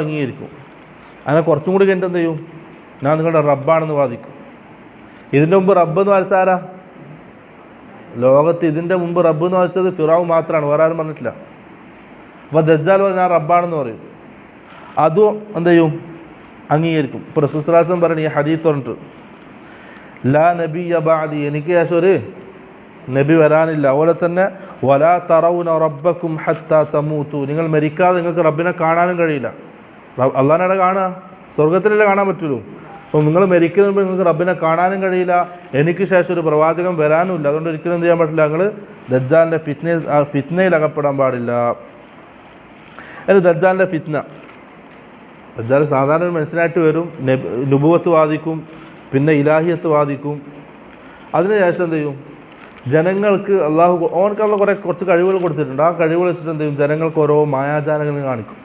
അംഗീകരിക്കും. അങ്ങനെ കുറച്ചും കൂടി കഴിഞ്ഞിട്ട് എന്ത് ചെയ്യും? ഞാൻ നിങ്ങളുടെ റബ്ബാണെന്ന് വാദിക്കും. ഇതിൻ്റെ മുമ്പ് റബ്ബ് എന്ന് വാദിച്ചാരാ? ലോകത്ത് ഇതിൻ്റെ മുമ്പ് റബ്ബ് എന്ന് വാദിച്ചത് ഫിറഔൻ മാത്രമാണ്, വേറെ ആരും പറഞ്ഞിട്ടില്ല. അപ്പോൾ ദജ്ജാൽ ഞാൻ റബ്ബാണെന്ന് പറയും. അതും എന്ത് ചെയ്യും? അംഗീകരിക്കും. ഇപ്പോൾ റസൂൽ സ്വല്ലല്ലാഹു അലൈഹി വസല്ലം പറയണ ഈ ഹദീസ് പറഞ്ഞിട്ട്, ലാ നബിയ്യ ബഅദി, എനിക്ക് ശേഷം ഒരു നബി വരാനില്ല. അതുപോലെ തന്നെ വലാ തറൗന റബ്ബക്കും ഹത്താ തമൂതു, നിങ്ങൾ മരിക്കാതെ നിങ്ങൾക്ക് റബ്ബിനെ കാണാനും കഴിയില്ല. അള്ളാഹിനെ കാണുക, സ്വർഗത്തിലല്ലേ കാണാൻ പറ്റുള്ളൂ. അപ്പോൾ നിങ്ങൾ മരിക്കുന്ന മുമ്പ് നിങ്ങൾക്ക് റബ്ബിനെ കാണാനും കഴിയില്ല, എനിക്ക് ശേഷം ഒരു പ്രവാചകൻ വരാനുമില്ല. അതുകൊണ്ട് ഒരിക്കലും എന്ത് ചെയ്യാൻ പറ്റില്ല, നിങ്ങൾ ദജ്ജാലിൻ്റെ ഫിത്നയിൽ അകപ്പെടാൻ പാടില്ല. അതിന് ദജ്ജാലിൻ്റെ ഫിത്ന, ദജ്ജാൽ സാധാരണ ഒരു മനുഷ്യനായിട്ട് വരും, നുബുവത്ത് വാദിക്കും, പിന്നെ ഇലാഹിയത്ത് വാദിക്കും. അതിനുശേഷം എന്ത് ചെയ്യും? ഓനക്ക് കുറച്ച് കഴിവുകൾ കൊടുത്തിട്ടുണ്ട്. ആ കഴിവുകൾ വെച്ചിട്ട് എന്ത് ചെയ്യും? ജനങ്ങൾക്ക് ഓരോ മായാജാലങ്ങൾ കാണിക്കും.